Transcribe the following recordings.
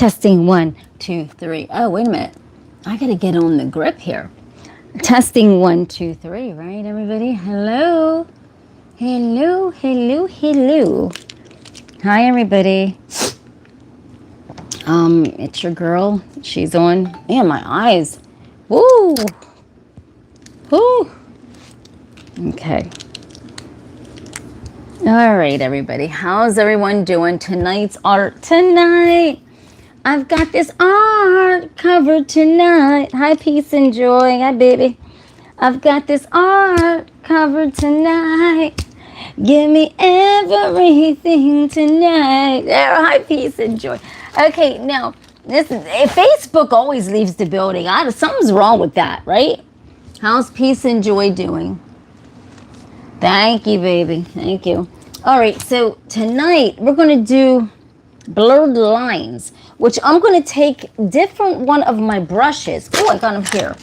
Testing 1, 2, 3. Oh, wait a minute. I got to get on the grip here. Testing 1, 2, 3, right, everybody? Hello. Hello, hello, hello. Hi, everybody. It's your girl. She's on. Man, my eyes. Woo. Woo. Okay. All right, everybody. How's everyone doing? Tonight's art tonight. I've got this art covered tonight. Hi, peace and joy. Hi, baby. I've got this art covered tonight. Give me everything tonight. There, hi, peace and joy. Okay, now, this is, Facebook always leaves the building. Something's wrong with that, right? How's peace and joy doing? Thank you, baby. Thank you. All right, so tonight we're going to do blurred lines, which I'm going to take different one of my brushes. Oh, I got them here.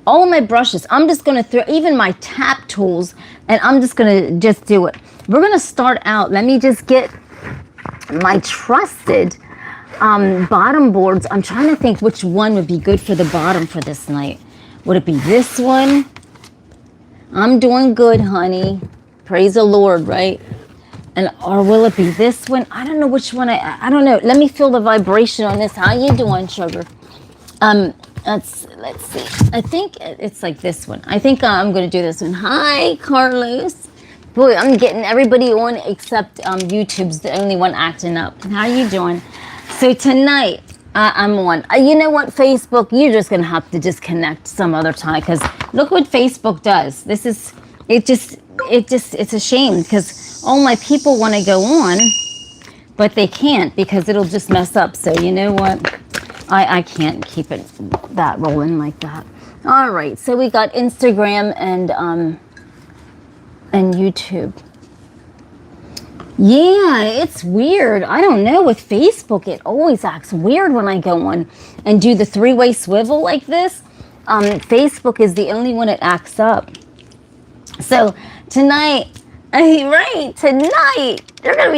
All of my brushes. I'm just going to throw even my tap tools, and I'm just going to do it. We're going to start out. Let me just get my trusted bottom boards. I'm trying to think which one would be good for the bottom for this night. Would it be this one? I'm doing good, honey. Praise the Lord, right? Or will it be this one? I don't know which one. I don't know. Let me feel the vibration on this. How you doing, sugar? Let's see. I think it's like this one. I think I'm going to do this one. Hi, Carlos. Boy, I'm getting everybody on except YouTube's the only one acting up. How you doing? So tonight, I'm on. You know what, Facebook? You're just going to have to disconnect some other time because look what Facebook does. It's a shame because all my people want to go on, but they can't because it'll just mess up. So you know what? I can't keep it that rolling like that. All right, so we got Instagram and YouTube. Yeah, it's weird. I don't know. With Facebook, it always acts weird when I go on and do the three-way swivel like this. Facebook is the only one that acts up. So tonight, tonight we're gonna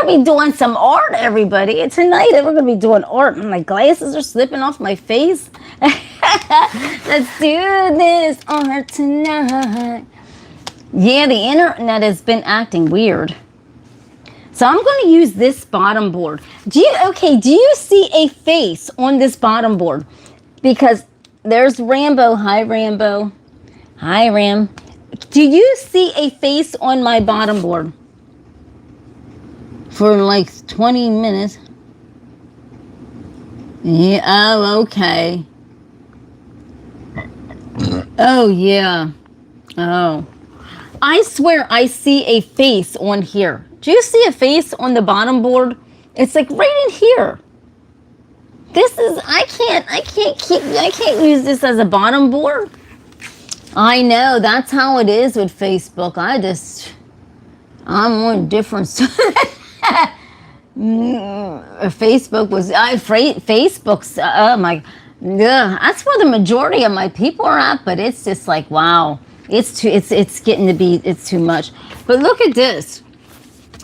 be doing some art, everybody. And tonight we're gonna be doing art. My glasses are slipping off my face. Let's do this art tonight. Yeah, the internet has been acting weird. So I'm going to use this bottom board. Do you see a face on this bottom board? Because there's Rambo. Hi, Rambo. Hi, Ram. Do you see a face on my bottom board? For like 20 minutes. Yeah, oh, okay. Oh, yeah. Oh. I swear I see a face on here. Do you see a face on the bottom board? It's like right in here. This is, I can't use this as a bottom board. I know, that's how it is with Facebook. I'm on different stuff. Facebook's, oh my, yeah, that's where the majority of my people are at, but it's just like, wow. It's getting to be, it's too much. But look at this.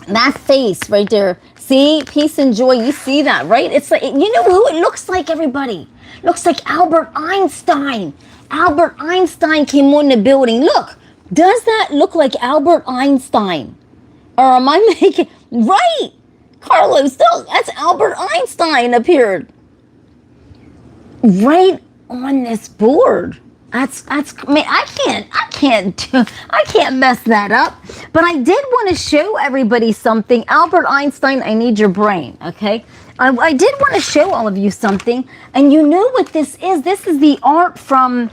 That face right there. See, peace and joy. You see that, right? It's like, you know who it looks like, everybody? Looks like Albert Einstein. Albert Einstein came on the building. Look, does that look like Albert Einstein? Or am I making, right? Carlos, look, that's Albert Einstein appeared. Right on this board. That's I can't mess that up. But I did want to show everybody something. Albert Einstein, I need your brain, okay? I did want to show all of you something, and you know what this is. This is the art from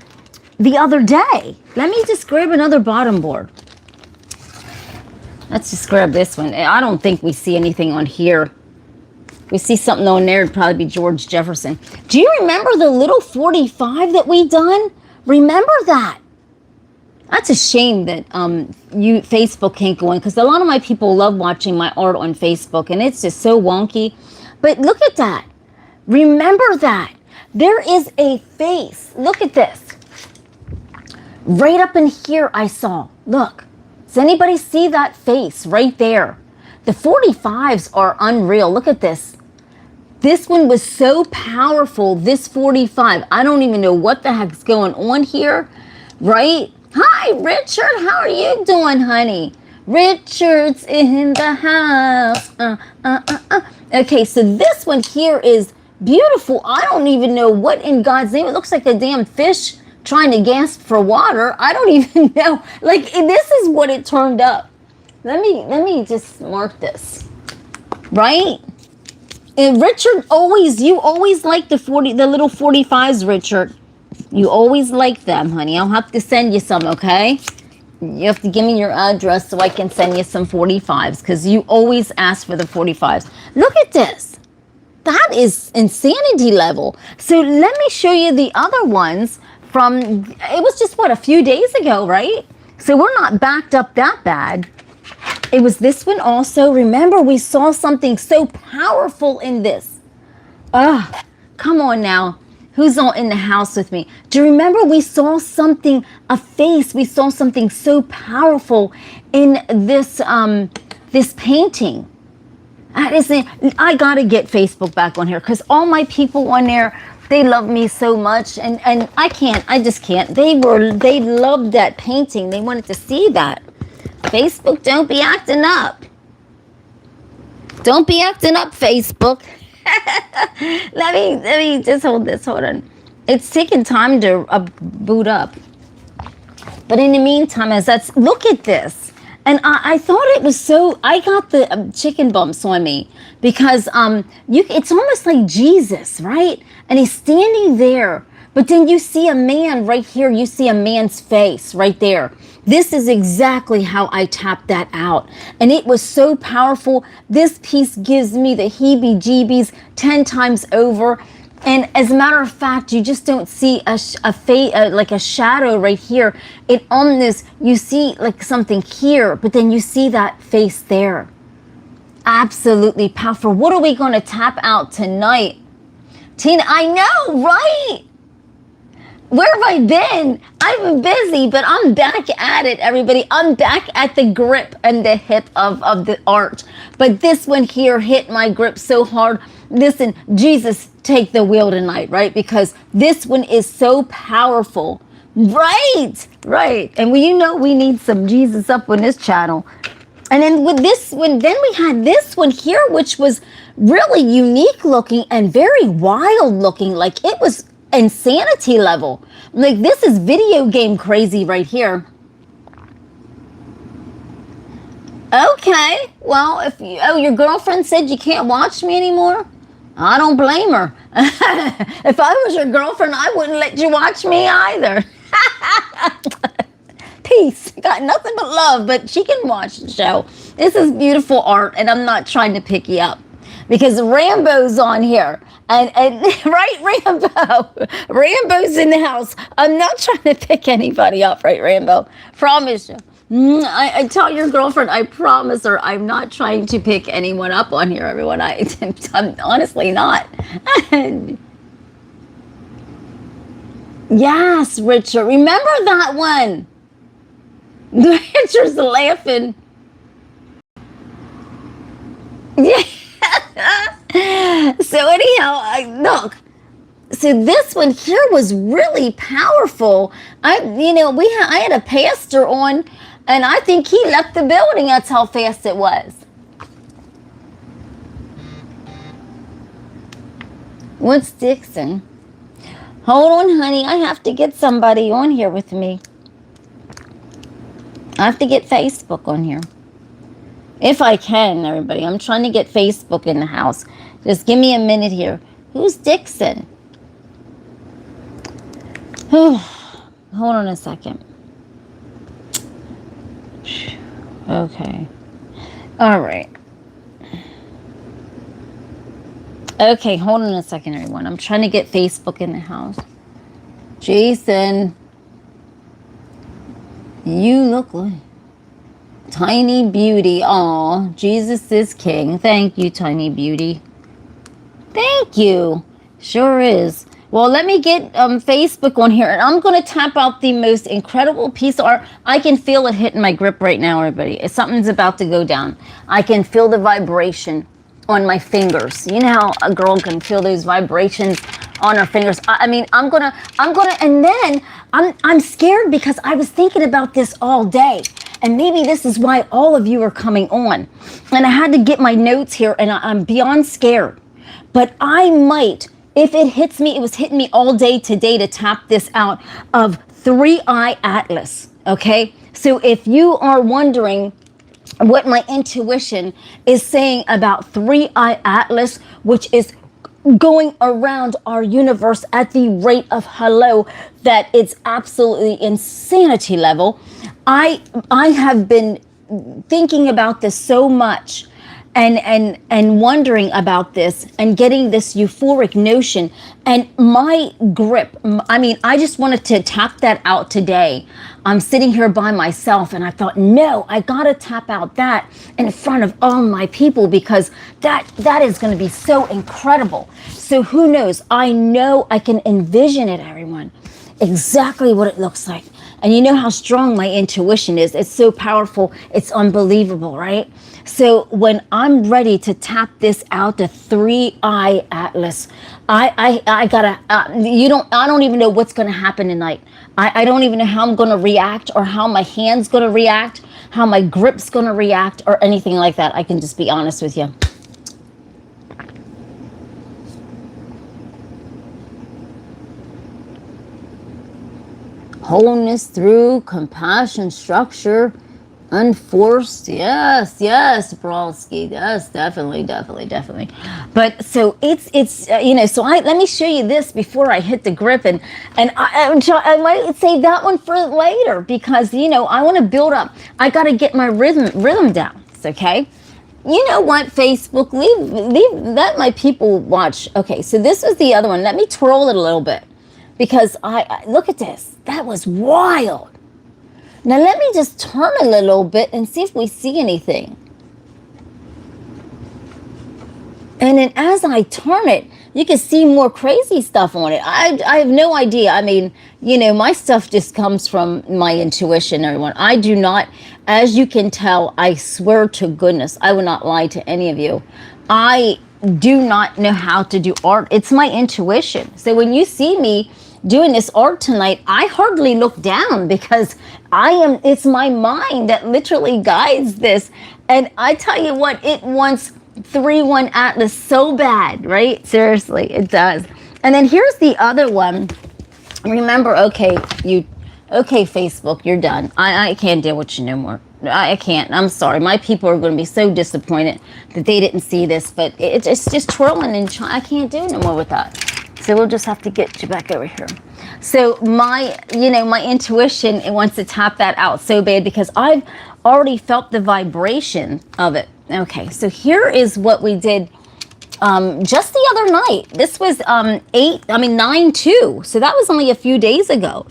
the other day. Let me just grab another bottom board. Let's just grab this one. I don't think we see anything on here. We see something on there, it'd probably be George Jefferson. Do you remember the little 45 that we done? Remember that? That's a shame that Facebook can't go in, because a lot of my people love watching my art on Facebook, and it's just so wonky. But look at that. Remember that. There is a face. Look at this. Right up in here I saw. Look. Does anybody see that face right there? The 45s are unreal. Look at this. This one was so powerful, this 45. I don't even know what the heck's going on here, right? Hi, Richard. How are you doing, honey? Richard's in the house. Okay, so this one here is beautiful. I don't even know what in God's name. It looks like a damn fish trying to gasp for water. I don't even know. Like, this is what it turned up. Let me just mark this. Right? And Richard, you always like the little 45s, Richard. You always like them, honey. I'll have to send you some, okay? You have to give me your address so I can send you some 45s, because you always ask for the 45s. Look at this. That is insanity level. So let me show you the other ones from, it was just, what, a few days ago, right? So we're not backed up that bad. It was this one also. Remember, we saw something so powerful in this. Come on now. Who's all in the house with me? Do you remember we saw something, a face, we saw something so powerful in this this painting? I gotta get Facebook back on here, because all my people on there, they love me so much, and I just can't. They loved that painting. They wanted to see that. Facebook, don't be acting up. Don't be acting up, Facebook. let me just hold this. Hold on. It's taking time to boot up. But in the meantime, look at this. And I thought it was so, I got the chicken bumps on me, because it's almost like Jesus, right? And he's standing there, but then you see a man right here. You see a man's face right there. This is exactly how I tapped that out. And it was so powerful. This piece gives me the heebie-jeebies 10 times over. And as a matter of fact, you just don't see like a shadow right here. On this, you see like something here, but then you see that face there. Absolutely powerful. What are we going to tap out tonight? Tina, I know, right? Where have I been? I've been busy, but I'm back at it, everybody. I'm back at the grip and the hip of the art. But this one here hit my grip so hard. Listen, Jesus, take the wheel tonight, right? Because this one is so powerful. Right. And we need some Jesus up on this channel. And then with this one, then we had this one here, which was really unique looking and very wild looking. Like, it was insanity level. Like, this is video game crazy right here. Okay, well, if your girlfriend said you can't watch me anymore, I don't blame her. If I was your girlfriend, I wouldn't let you watch me either. Peace. Got nothing but love, but she can watch the show. This is beautiful art, and I'm not trying to pick you up, because Rambo's on here. And right, Rambo's in the house. I'm not trying to pick anybody up, right, Rambo? Promise you. I tell your girlfriend, I promise her, I'm not trying to pick anyone up on here, everyone. I'm honestly not. Yes, Richard. Remember that one? Richard's laughing. Yeah. So anyhow, look. So this one here was really powerful. I had a pastor on, and I think he left the building. That's how fast it was. What's Dixon? Hold on, honey. I have to get somebody on here with me. I have to get Facebook on here. If I can, everybody. I'm trying to get Facebook in the house. Just give me a minute here. Who's Dixon? Hold on a second. Okay. All right. Okay, hold on a second, everyone. I'm trying to get Facebook in the house. Jason. You look like Tiny Beauty. Aw, Jesus is King. Thank you, Tiny Beauty. Thank you. Sure is. Well, let me get Facebook on here, and I'm going to tap out the most incredible piece of art. I can feel it hitting my grip right now, everybody. Something's about to go down. I can feel the vibration. on my fingers. You know how a girl can feel those vibrations on her fingers. I mean, I'm gonna, and then I'm scared because I was thinking about this all day. And maybe this is why all of you are coming on. And I had to get my notes here, and I'm beyond scared. But I might, if it hits me, it was hitting me all day today to tap this out of 3-Eye Atlas, okay? So if you are wondering what my intuition is saying about 3-Eye Atlas, which is going around our universe at the rate of hello, that it's absolutely insanity level. I have been thinking about this so much and wondering about this and getting this euphoric notion, and my grip, I mean, I just wanted to tap that out today. I'm sitting here by myself, and I thought, no, I gotta tap out that in front of all my people, because that is going to be so incredible. So who knows? I know I can envision it, everyone, exactly what it looks like. And you know how strong my intuition is. It's so powerful. It's unbelievable, right? So when I'm ready to tap this out, the 3-Eye Atlas, I gotta, I don't even know what's gonna happen tonight. I don't even know how I'm gonna react, or how my hand's gonna react, how my grip's gonna react, or anything like that. I can just be honest with you. Wholeness through compassion, structure, unforced. Yes, Brolsky. Yes, definitely. But so it's so let me show you this before I hit the grip, and I might save that one for later, because I want to build up. I got to get my rhythm down. Okay. You know what, Facebook, leave that my people watch. Okay, so this was the other one. Let me twirl it a little bit, because I look at this. That was wild. Now let me just turn a little bit and see if we see anything. And then as I turn it, you can see more crazy stuff on it. I have no idea. I mean, my stuff just comes from my intuition, everyone. I do not, as you can tell, I swear to goodness, I will not lie to any of you. I do not know how to do art. It's my intuition. So when you see me doing this art tonight, I hardly look down, because it's my mind that literally guides this. And I tell you what, it wants 3-1 Atlas so bad, right? Seriously, it does. And then here's the other one. Remember, okay, Facebook, you're done. I can't deal with you no more. I can't. I'm sorry. My people are going to be so disappointed that they didn't see this, but it's just twirling, and I can't do no more with that. So we'll just have to get you back over here. So my intuition, it wants to tap that out so bad, because I've already felt the vibration of it. Okay, so here is what we did just the other night. This was 9/2. So that was only a few days ago.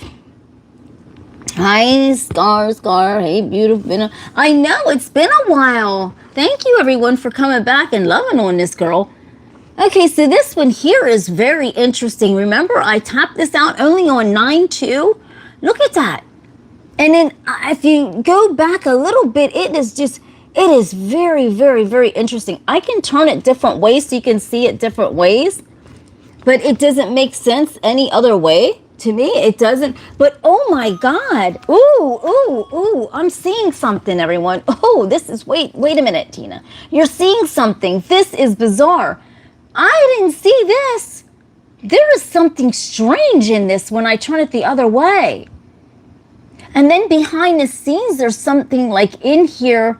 Hi, Scar. Hey, beautiful. I know, it's been a while. Thank you, everyone, for coming back and loving on this girl. Okay, so this one here is very interesting. Remember, I tapped this out only on 9/2. Look at that. And then if you go back a little bit, it is very, very, very interesting. I can turn it different ways so you can see it different ways, but it doesn't make sense any other way. To me, it doesn't. But oh my God. Ooh, I'm seeing something, everyone. Oh, this is, wait a minute, Tina. You're seeing something. This is bizarre. I didn't see this. There is something strange in this when I turn it the other way. And then behind the scenes, there's something like in here.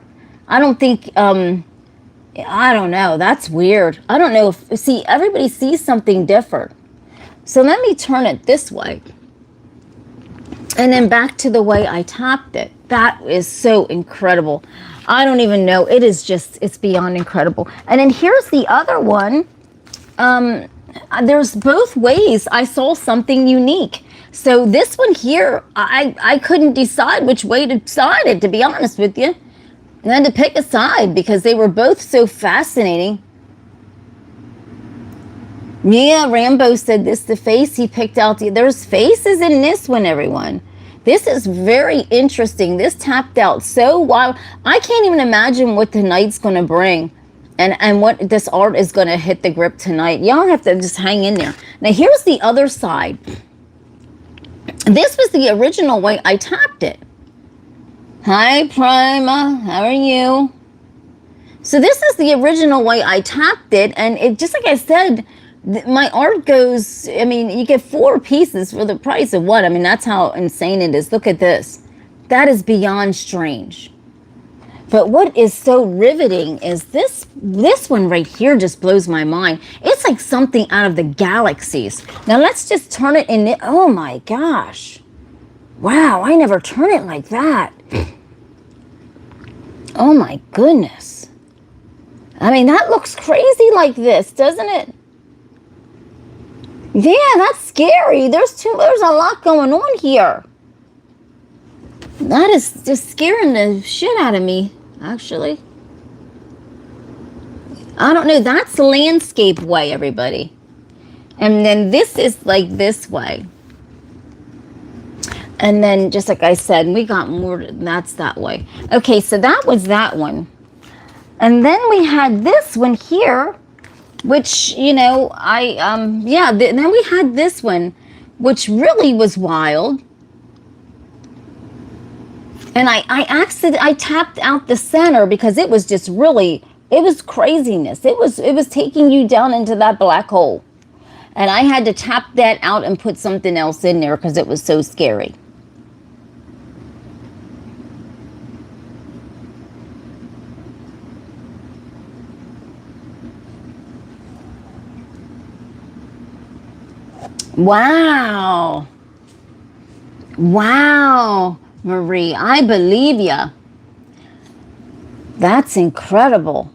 I don't think, I don't know. That's weird. I don't know see, everybody sees something different. So let me turn it this way. And then back to the way I tapped it. That is so incredible. I don't even know. It is just, it's beyond incredible. And then here's the other one. There's both ways I saw something unique. So this one here, I couldn't decide which way to decide it, to be honest with you. I had to pick a side because they were both so fascinating. Yeah, Rambo said this, the face he picked out. There's faces in this one, everyone. This is very interesting. This tapped out so wild. I can't even imagine what tonight's going to bring. And what this art is going to hit the grip tonight. Y'all have to just hang in there. Now, here's the other side. This was the original way I tapped it. Hi, Prima. How are you? So this is the original way I tapped it. And it, just like I said, my art goes, I mean, you get 4 pieces for the price of one. I mean, that's how insane it is. Look at this. That is beyond strange. But what is so riveting is this one right here just blows my mind. It's like something out of the galaxies. Now let's just turn it in. Oh my gosh. Wow, I never turn it like that. Oh my goodness. I mean, that looks crazy like this, doesn't it? Yeah, that's scary. There's a lot going on here. That is just scaring the shit out of me. Actually, I don't know. That's the landscape way, everybody. And then this is like this way. And then just like I said, we got more. That's that way. Okay, so that was that one. And then we had this one here, which, you know, then we had this one, which really was wild. And I tapped out the center because it was just really, it was craziness. It was taking you down into that black hole. And I had to tap that out and put something else in there because it was so scary. Wow. Wow. Marie, I believe ya. That's incredible.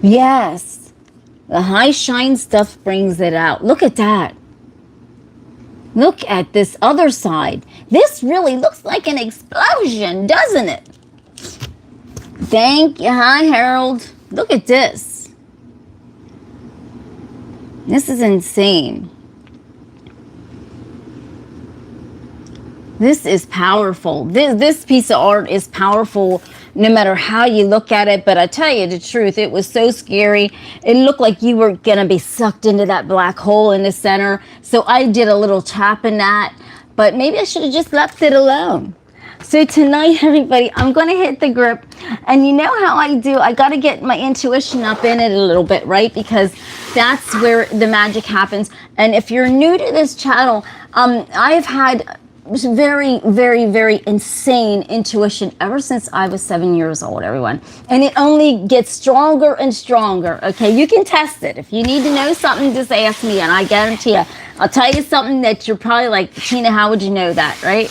Yes. The high shine stuff brings it out. Look at that. Look at this other side. This really looks like an explosion, doesn't it? Thank you. Hi, Harold. Look at this. This is insane. This is powerful. This piece of art is powerful no matter how you look at it. But I tell you the truth, it was so scary. It looked like you were going to be sucked into that black hole in the center. So I did a little tap in that. But maybe I should have just left it alone. So tonight, everybody, I'm going to hit the grip. And you know how I do. I got to get my intuition up in it a little bit, right? Because that's where the magic happens. And if you're new to this channel, I've had very, very, very insane intuition ever since I was 7 years old, everyone. And it only gets stronger and stronger, okay? You can test it. If you need to know something, just ask me, and I guarantee you, I'll tell you something that you're probably like, Tina, how would you know that, right?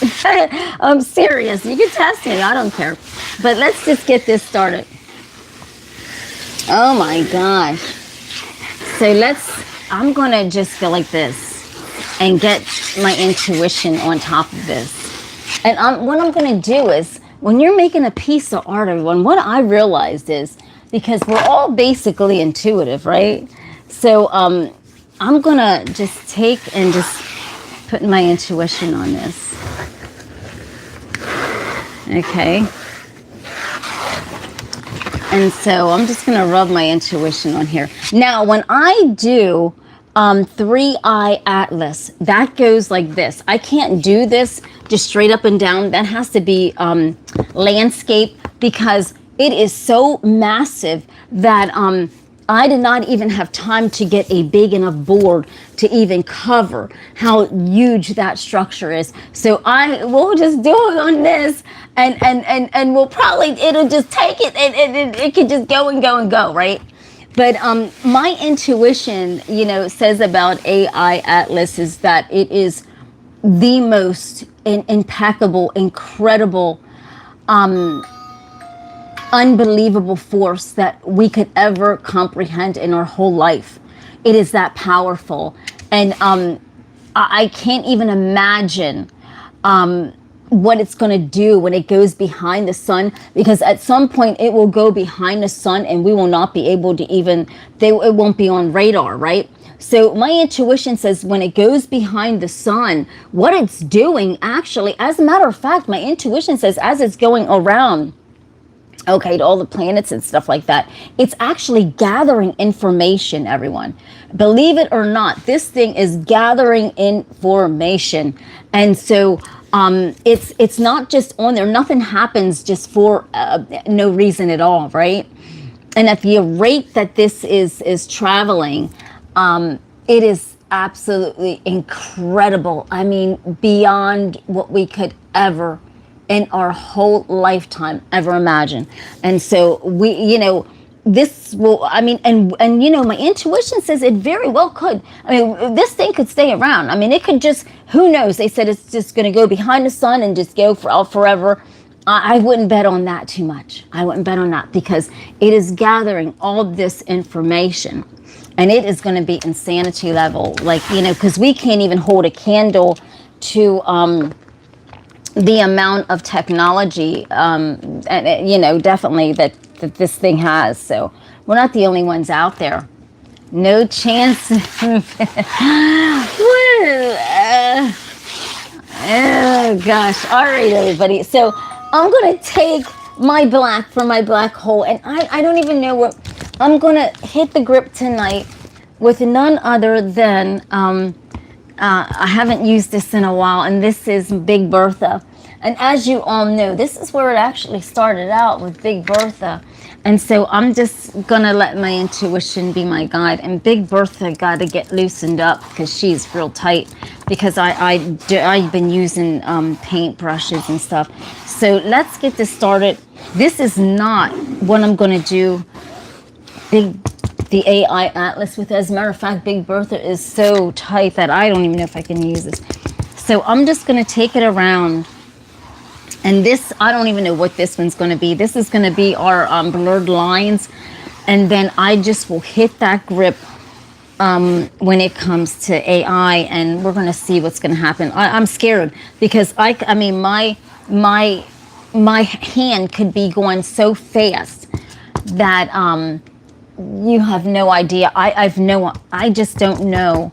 I'm serious. You can test me. I don't care. But let's just get this started. Oh, my gosh. So I'm going to just go like this and get my intuition on top of this. And what I'm going to do is, when you're making a piece of art, everyone, what I realized is, because we're all basically intuitive, right? So I'm going to just take and just put my intuition on this. Okay. And so I'm just going to rub my intuition on here. Now, when I do 3-eye atlas, that goes like this. I can't do this just straight up and down. That has to be landscape, because it is so massive that I did not even have time to get a big enough board to even cover how huge that structure is. So we'll just do it on this, and we'll probably, it'll just take it, and it can just go and go and go, right? But my intuition, you know, says about AI Atlas is that it is the most impeccable, incredible, unbelievable force that we could ever comprehend in our whole life. It is that powerful. And I can't even imagine what it's going to do when it goes behind the sun, because at some point it will go behind the sun and we will not be able to even, it won't be on radar, right? So my intuition says when it goes behind the sun, what it's doing actually, as a matter of fact, my intuition says as it's going around, okay, to all the planets and stuff like that. It's actually gathering information, everyone. Believe it or not, this thing is gathering information. And so it's not just on there. Nothing happens just for no reason at all, right? And at the rate that this is traveling, it is absolutely incredible. I mean, beyond what we could ever in our whole lifetime ever imagine. And so we, this will, I mean, and my intuition says it very well could. I mean, this thing could stay around. I mean, it could just, who knows? They said it's just going to go behind the sun and just go for forever. I wouldn't bet on that too much. I wouldn't bet on that, because it is gathering all this information, and it is going to be insanity level. Like, because we can't even hold a candle to the amount of technology, and definitely that this thing has. So we're not the only ones out there. No chance. Oh gosh. All right, everybody. So I'm going to take my black from my black hole, and I don't even know what I'm going to hit the grip tonight with none other than I haven't used this in a while, and this is Big Bertha. And as you all know, this is where it actually started out, with Big Bertha. And so I'm just going to let my intuition be my guide. And Big Bertha got to get loosened up, because she's real tight, because I've been using paint brushes and stuff. So let's get this started. This is not what I'm going to do the AI Atlas with. As a matter of fact, Big Bertha is so tight that I don't even know if I can use this. So I'm just going to take it around. And this, I don't even know what this one's going to be. This is going to be our blurred lines. And then I just will hit that grip when it comes to AI, and we're going to see what's going to happen. I'm scared, because I mean, my hand could be going so fast that you have no idea. I just don't know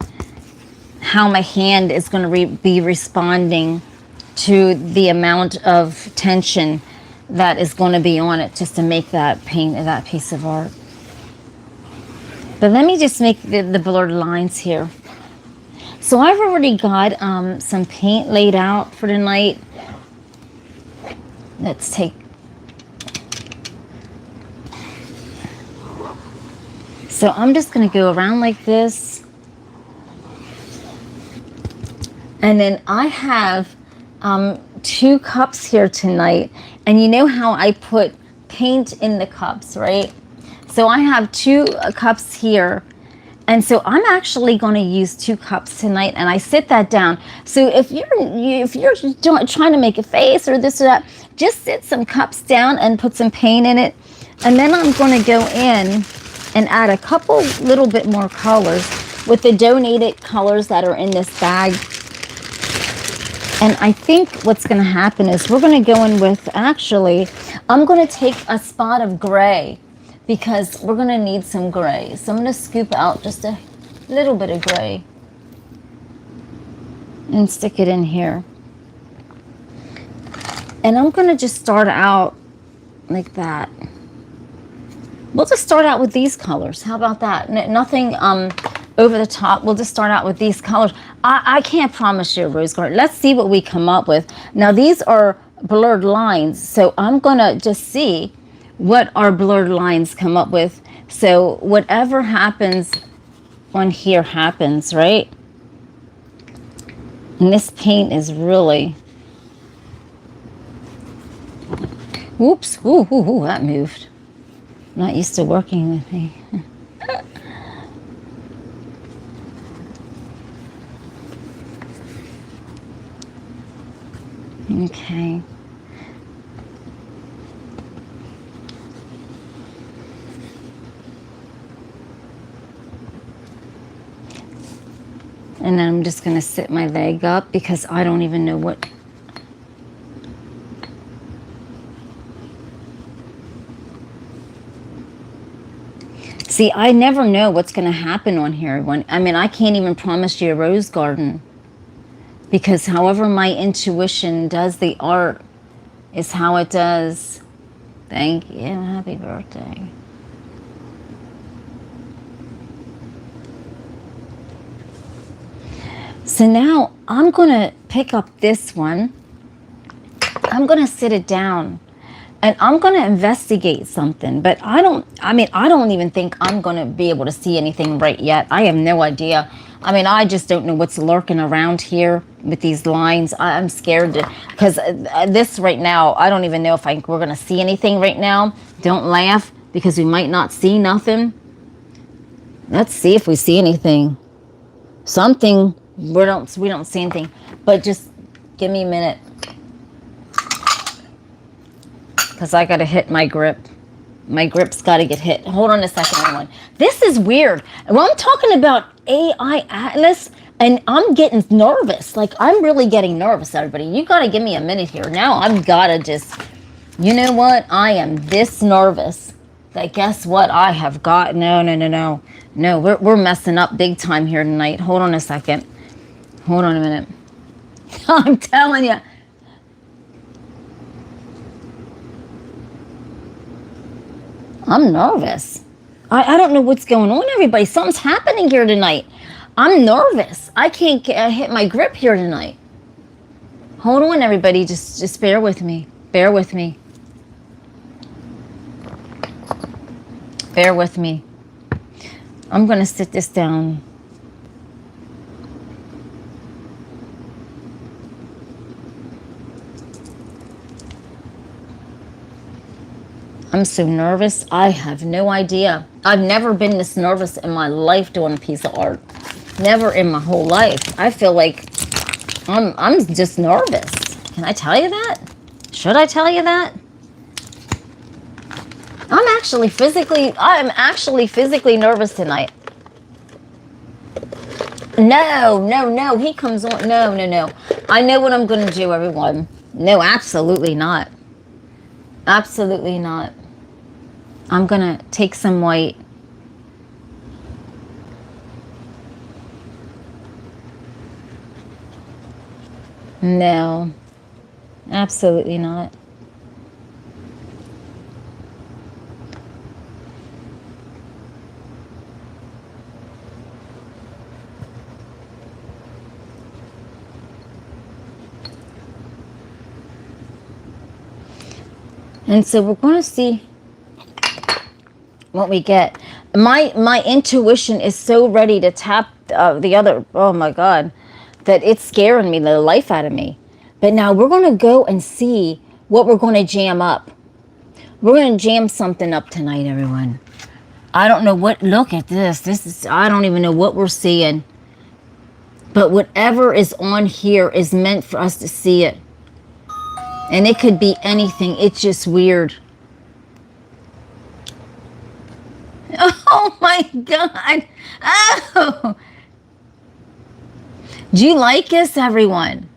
how my hand is going to be responding to the amount of tension that is going to be on it, just to make that piece of art. But let me just make the blurred lines here. So I've already got some paint laid out for tonight. Let's take, so I'm just going to go around like this. And then I have 2 cups here tonight, and you know how I put paint in the cups, right? So I have 2 cups here, and so I'm actually going to use 2 cups tonight, and I sit that down. So if you're trying to make a face or this or that, just sit some cups down and put some paint in it, and then I'm going to go in and add a couple little bit more colors with the donated colors that are in this bag. And I think what's going to happen is we're going to go in with, actually, I'm going to take a spot of gray, because we're going to need some gray. So I'm going to scoop out just a little bit of gray and stick it in here. And I'm going to just start out like that. We'll just start out with these colors. How about that? Nothing over the top. We'll just start out with these colors. I can't promise you a rose garden. Let's see what we come up with. Now, these are blurred lines, so I'm going to just see what our blurred lines come up with. So whatever happens on here happens, right? And this paint is really... Oops. Ooh, that moved. Not used to working with me. Okay. And then I'm just going to sit my leg up, because I don't even know what... See, I never know what's going to happen on here. I mean, I can't even promise you a rose garden, because however my intuition does the art is how it does. Thank you. Happy birthday. So now I'm going to pick up this one. I'm going to sit it down and I'm going to investigate something. But I don't even think I'm going to be able to see anything right yet. I have no idea. I mean, I just don't know what's lurking around here with these lines. I'm scared because this right now, I don't even know if we're going to see anything right now. Don't laugh because we might not see nothing. Let's see if we see anything. Something. We don't see anything. But just give me a minute. Because I got to hit my grip. My grip's got to get hit. Hold on a second, everyone. This is weird. Well, I'm talking about AI Atlas, and I'm getting nervous. Like, I'm really getting nervous, everybody. You got to give me a minute here. Now, I've got to just... You know what? I am this nervous that guess what? I have got... No. No, we're messing up big time here tonight. Hold on a second. Hold on a minute. I'm telling you. I'm nervous. I don't know what's going on, everybody. Something's happening here tonight. I'm nervous. I can't hit my grip here tonight. Hold on, everybody. Just bear with me. Bear with me. Bear with me. I'm going to sit this down. I'm so nervous. I have no idea. I've never been this nervous in my life doing a piece of art. Never in my whole life. I feel like I'm just nervous. Can I tell you that? Should I tell you that? I'm actually physically nervous tonight. No. He comes on. No. I know what I'm going to do, everyone. No, absolutely not. Absolutely not. I'm going to take some white. No, absolutely not. And so we're going to see what we get. My intuition is so ready to tap the other, oh my God, that it's scaring me the life out of me. But now we're going to go and see what we're going to jam up. We're going to jam something up tonight, everyone. I don't know what, look at this. I don't even know what we're seeing. But whatever is on here is meant for us to see it. And it could be anything. It's just weird. Oh my God. Oh. Do you like this, everyone?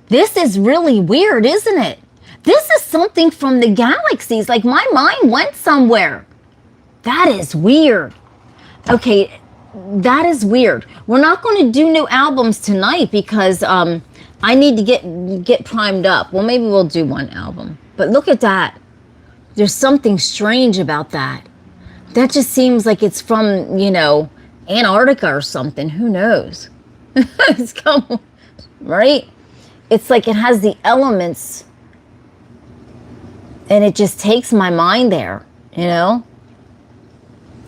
This is really weird, isn't it? This is something from the galaxies. Like my mind went somewhere. That is weird. Okay, that is weird. We're not going to do new albums tonight because I need to get primed up. Well, maybe we'll do one album. But look at that. There's something strange about that. That just seems like it's from, you know, Antarctica or something. Who knows? It's come, right? It's like it has the elements and it just takes my mind there, you know?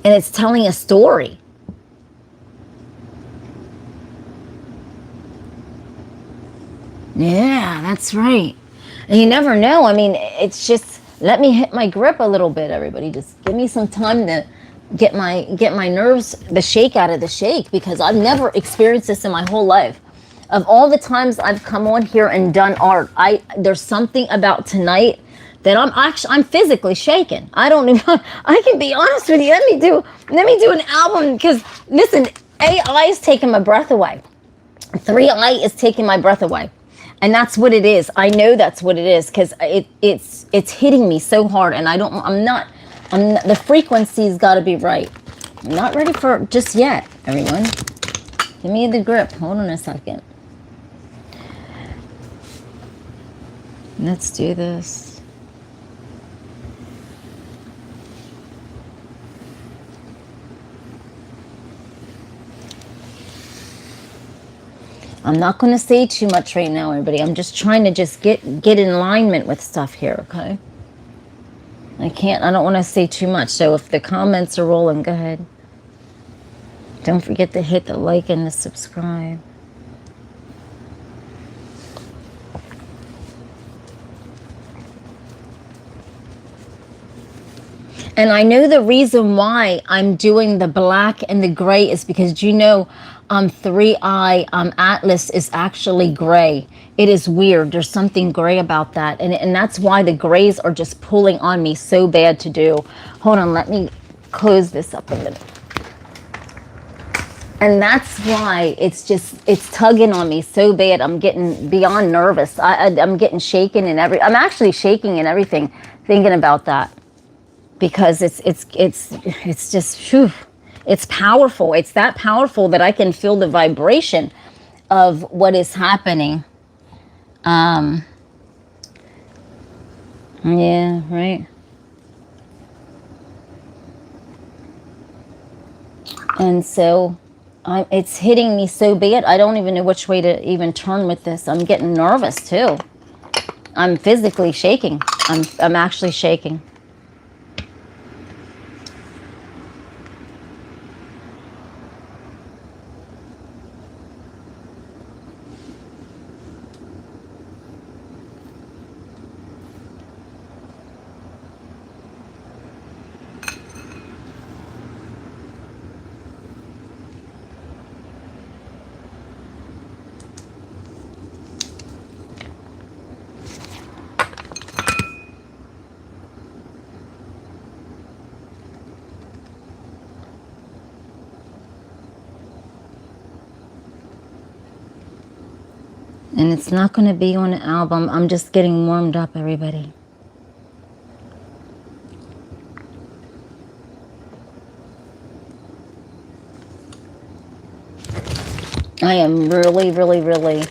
And it's telling a story. Yeah, that's right. And you never know. I mean, it's just, let me hit my grip a little bit, everybody. Just give me some time to get my nerves, the shake out of the shake, because I've never experienced this in my whole life. Of all the times I've come on here and done art, there's something about tonight that I'm physically shaking. I don't even, I can be honest with you. Let me do an album, because listen, AI is taking my breath away. 3I is taking my breath away. And that's what it is. I know that's what it is, because it's hitting me so hard, and I'm not, the frequency's got to be right. I'm not ready for it just yet, everyone. Give me the grip. Hold on a second. Let's do this. I'm not going to say too much right now, everybody. I'm just trying to just get in alignment with stuff here, okay? I don't want to say too much. So if the comments are rolling, go ahead. Don't forget to hit the like and the subscribe. And I know the reason why I'm doing the black and the gray is because, you know, 3i Atlas is actually gray. It is weird. There's something gray about that. And that's why the grays are just pulling on me so bad to do. Hold on, let me close this up a minute. And that's why it's tugging on me so bad. I'm getting beyond nervous. I'm getting shaken and I'm actually shaking and everything thinking about that. Because it's just, whew, it's powerful. It's that powerful that I can feel the vibration of what is happening. Yeah, right. And so it's hitting me so bad. I don't even know which way to even turn with this. I'm getting nervous too. I'm physically shaking. I'm actually shaking. And it's not going to be on an album. I'm just getting warmed up, everybody. I am really, really, really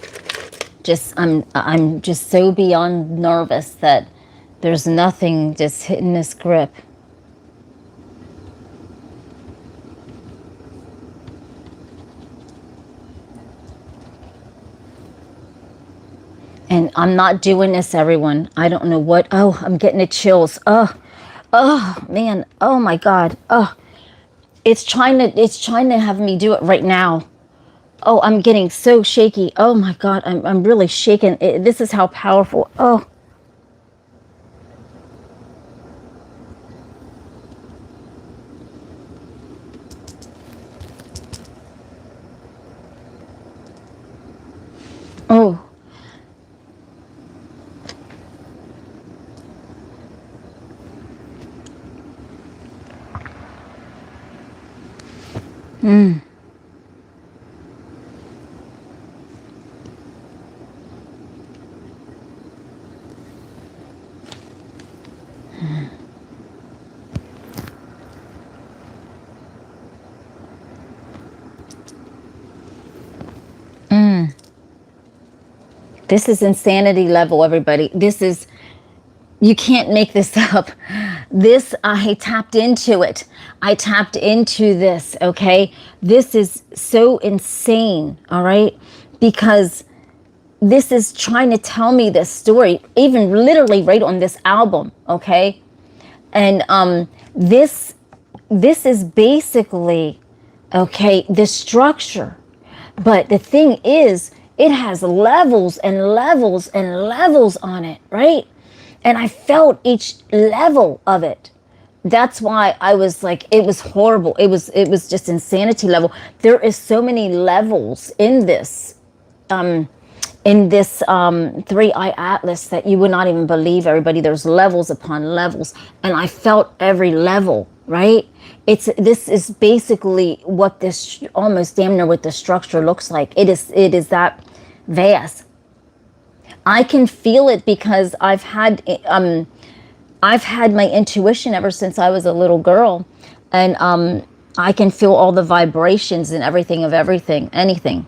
just, I'm just so beyond nervous that there's nothing just hitting this grip. And I'm not doing this, everyone. I don't know what. Oh, I'm getting the chills. Oh, man. Oh my God. Oh, it's trying to have me do it right now. Oh, I'm getting so shaky. Oh my God. I'm really shaking. This is how powerful. Oh. Oh. Mm. Mm. This is insanity level, everybody. This is, you can't make this up. This, I tapped into it. I tapped into this, okay? This is so insane, all right? Because this is trying to tell me this story, even literally right on this album, okay? And this is basically, okay, the structure. But the thing is, it has levels and levels and levels on it, right? And I felt each level of it. That's why I was like, it was horrible. It was just insanity level. There is so many levels in this 3i Atlas that you would not even believe, everybody. There's levels upon levels, and I felt every level, right? This is basically what this, almost damn near what the structure looks like. It is that vast. I can feel it because I've had my intuition ever since I was a little girl, and I can feel all the vibrations and everything of anything.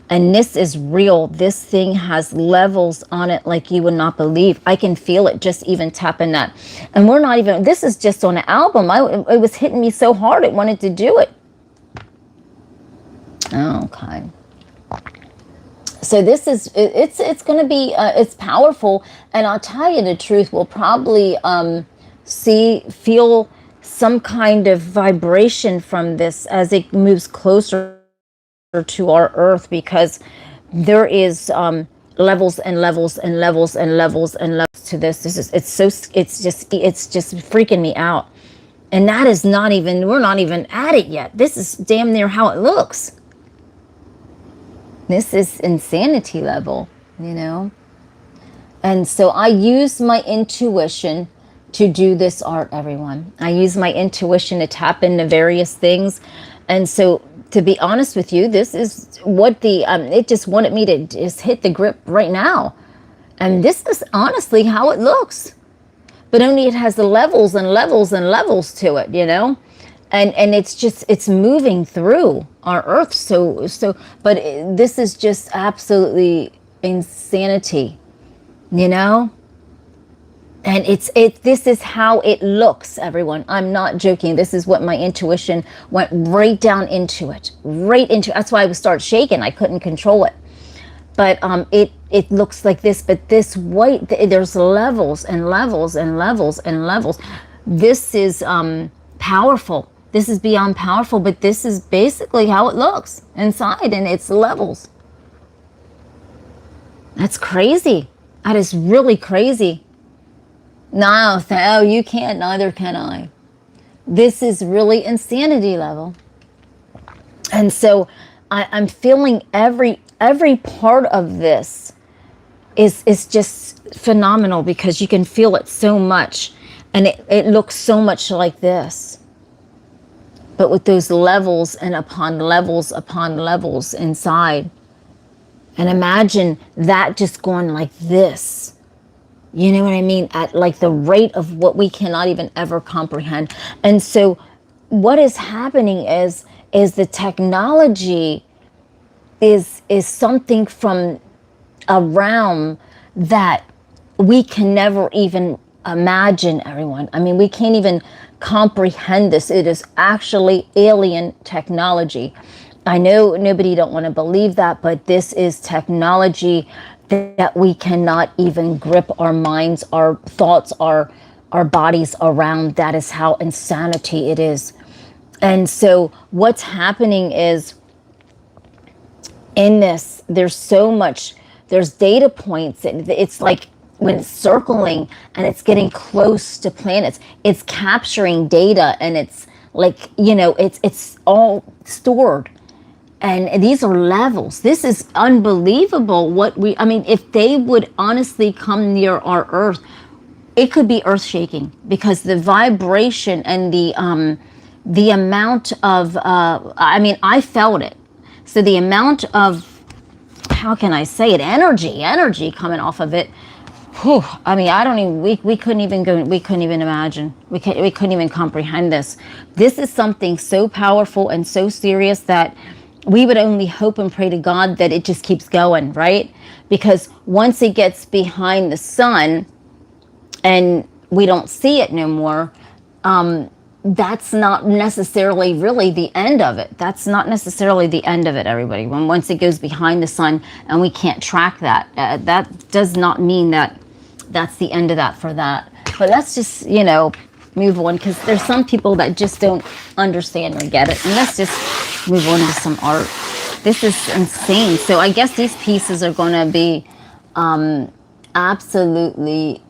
And this is real. This thing has levels on it like you would not believe. I can feel it just even tapping that. And we're not even, this is just on an album. It was hitting me so hard, it wanted to do it. Okay. So this is, it's going to be, it's powerful. And I'll tell you the truth, we'll probably feel some kind of vibration from this as it moves closer to our earth, because there is levels and levels and levels and levels and levels to this. It's just freaking me out. And that is not even, we're not even at it yet. This is damn near how it looks. This is insanity level, you know? And so I use my intuition to do this art, everyone. I use my intuition to tap into various things. And so, to be honest with you, this is what it just wanted me to just hit the grip right now. And this is honestly how it looks. But only it has the levels and levels and levels to it, you know? And it's moving through our earth. But this is just absolutely insanity, you know? And this is how it looks, everyone. I'm not joking. This is what my intuition went right down into it, that's why I would start shaking. I couldn't control it. But it looks like this, but this white, there's levels and levels and levels and levels. This is powerful. This is beyond powerful, but this is basically how it looks inside, and it's levels. That's crazy. That is really crazy. No, you can't, neither can I. This is really insanity level. And so I'm feeling every part of this is just phenomenal, because you can feel it so much, and it looks so much like this. But with those levels and upon levels inside. And imagine that just going like this. You know what I mean? At like the rate of what we cannot even ever comprehend. And so what is happening is the technology is something from a realm that we can never even imagine, everyone. I mean, we can't even comprehend this. It is actually alien technology. I know nobody don't want to believe that, but this is technology that we cannot even grip our minds, our thoughts, our bodies around. That is how insanity it is. And so what's happening is, in this, there's so much, there's data points. It's like when it's circling and it's getting close to planets, it's capturing data, and it's like, you know, it's all stored. And these are levels. This is unbelievable. I mean, if they would honestly come near our Earth, it could be earth shaking, because the vibration and the amount of, I mean, I felt it. So the amount of, how can I say it, energy coming off of it. Whew, I mean, I don't even, we couldn't even go, we couldn't even imagine. We couldn't even comprehend this. This is something so powerful and so serious that we would only hope and pray to God that it just keeps going, right? Because once it gets behind the sun and we don't see it no more, that's not necessarily really the end of it. That's not necessarily the end of it, everybody. Once it goes behind the sun and we can't track that, that does not mean that that's the end of that for that. But let's just, you know, move on, because there's some people that just don't understand or get it. And let's just move on to some art. This is insane. So I guess these pieces are going to be absolutely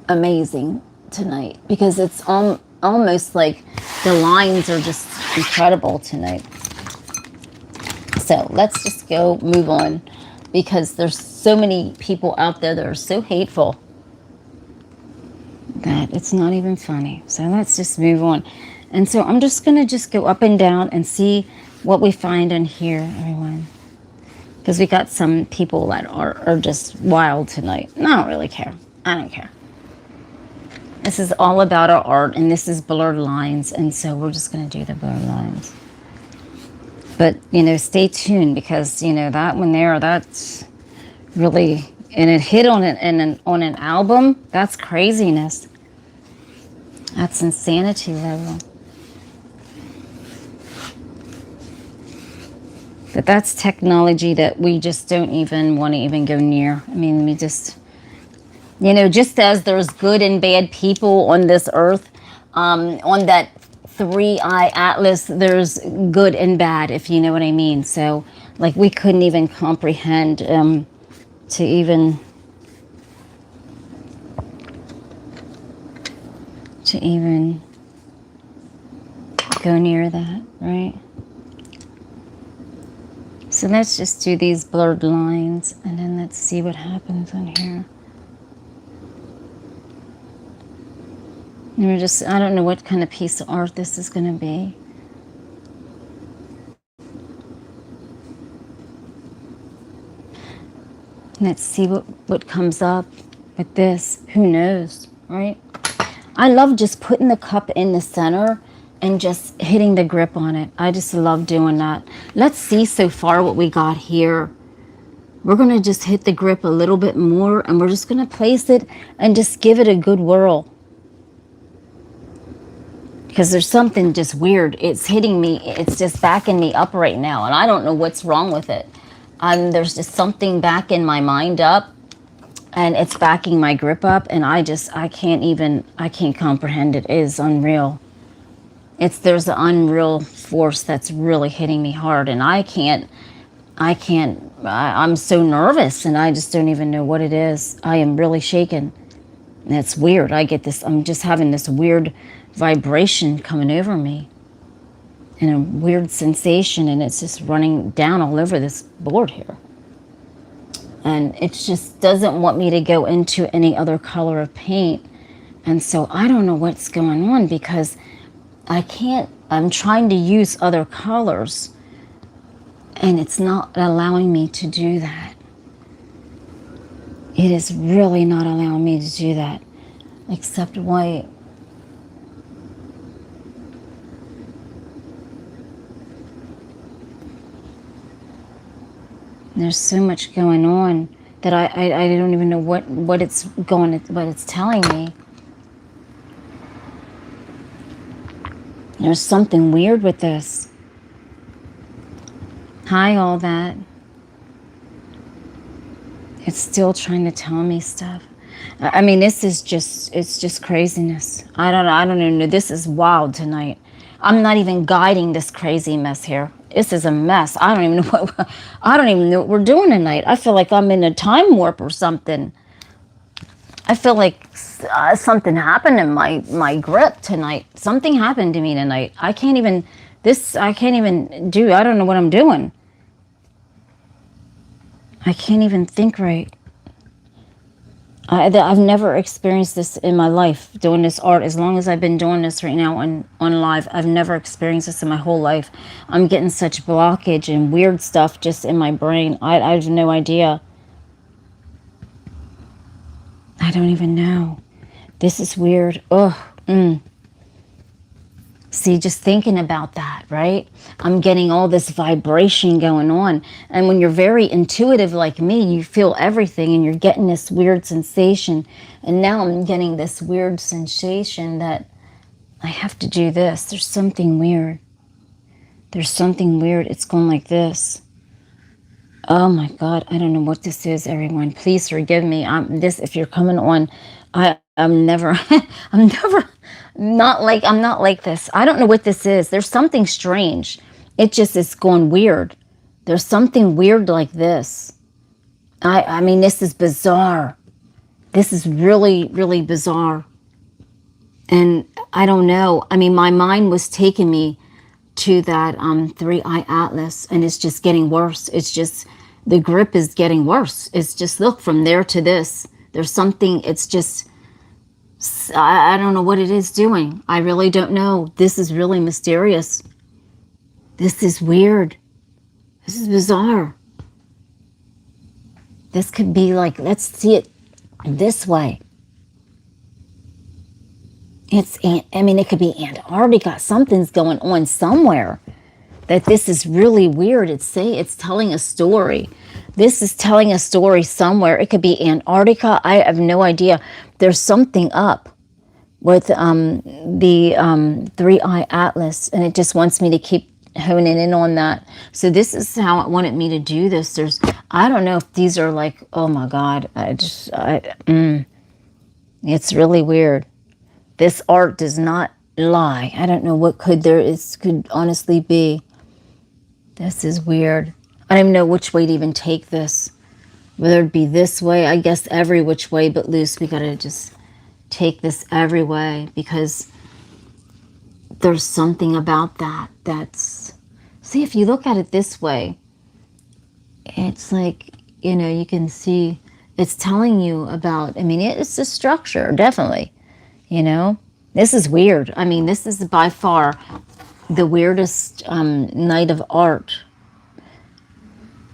amazing tonight, because it's almost like the lines are just incredible tonight. So let's just go move on, because there's so many people out there that are so hateful that it's not even funny. So let's just move on. And so I'm just going to just go up and down and see what we find in here, everyone. Because we got some people that are just wild tonight. And I don't really care. I don't care. This is all about our art, and this is blurred lines. And so we're just going to do the blurred lines. But, you know, stay tuned, because, you know, that one there, that's really, and it hit on an album. That's craziness. That's insanity level. But that's technology that we just don't even want to even go near. I mean, we just, just as there's good and bad people on this earth, on that 3-eye atlas, there's good and bad, if you know what I mean. So, like, we couldn't even comprehend to even go near that, right? So let's just do these blurred lines, and then let's see what happens on here. And we're just, I don't know what kind of piece of art this is going to be. Let's see what comes up with this. Who knows, right? I love just putting the cup in the center and just hitting the grip on it. I just love doing that. Let's see so far what we got here. We're going to just hit the grip a little bit more, and we're just going to place it and just give it a good whirl. Because there's something just weird. It's hitting me. It's just backing me up right now, and I don't know what's wrong with it. There's just something back in my mind up, and it's backing my grip up, and I can't comprehend it. It is unreal. There's an unreal force that's really hitting me hard, and I'm so nervous, and I just don't even know what it is. I am really shaken. And it's weird. I'm just having this weird vibration coming over me, and a weird sensation, and it's just running down all over this board here. And it just doesn't want me to go into any other color of paint. And so I don't know what's going on, because I'm trying to use other colors, and it's not allowing me to do that. It is really not allowing me to do that, except white. There's so much going on that I don't even know what it's telling me. There's something weird with this. Hi, all that. It's still trying to tell me stuff. I mean, it's just craziness. I don't even know. This is wild tonight. I'm not even guiding this crazy mess here. This is a mess. I don't even know what we're doing tonight. I feel like I'm in a time warp or something. I feel like something happened in my grip tonight. Something happened to me tonight. I don't know what I'm doing. I can't even think right. I've never experienced this in my life, doing this art. As long as I've been doing this right now on live, I've never experienced this in my whole life. I'm getting such blockage and weird stuff just in my brain. I have no idea. I don't even know. This is weird. Ugh. See, just thinking about that, right? I'm getting all this vibration going on. And when you're very intuitive like me, you feel everything, and you're getting this weird sensation. And now I'm getting this weird sensation that I have to do this. There's something weird. There's something weird. It's going like this. Oh my God, I don't know what this is, everyone. Please forgive me. If you're coming on, I'm not like this. I don't know what this is. There's something strange. It just is going weird. There's something weird like this. I mean, this is bizarre. This is really, really bizarre. And I don't know. I mean, my mind was taking me to that 3-eye atlas, and it's just getting worse. It's just, the grip is getting worse. It's just, look, from there to this. There's something, it's just, I don't know what it is doing. I really don't know. This is really mysterious. This is weird. This is bizarre. This could be like, let's see it this way. It could be Antarctica. Something's going on somewhere. That this is really weird. It's telling a story. This is telling a story somewhere. It could be Antarctica. I have no idea. There's something up with the 3-eye atlas, and it just wants me to keep honing in on that. So this is how it wanted me to do this. I don't know if these are like, oh my God, it's really weird. This art does not lie. I don't know what could honestly be. This is weird. I don't even know which way to even take this. Whether it be this way, I guess every which way but loose. We got to just take this every way, because there's something about that's... See, if you look at it this way, it's like, you can see it's telling you about, it's a structure, definitely, This is weird. This is by far the weirdest night of art.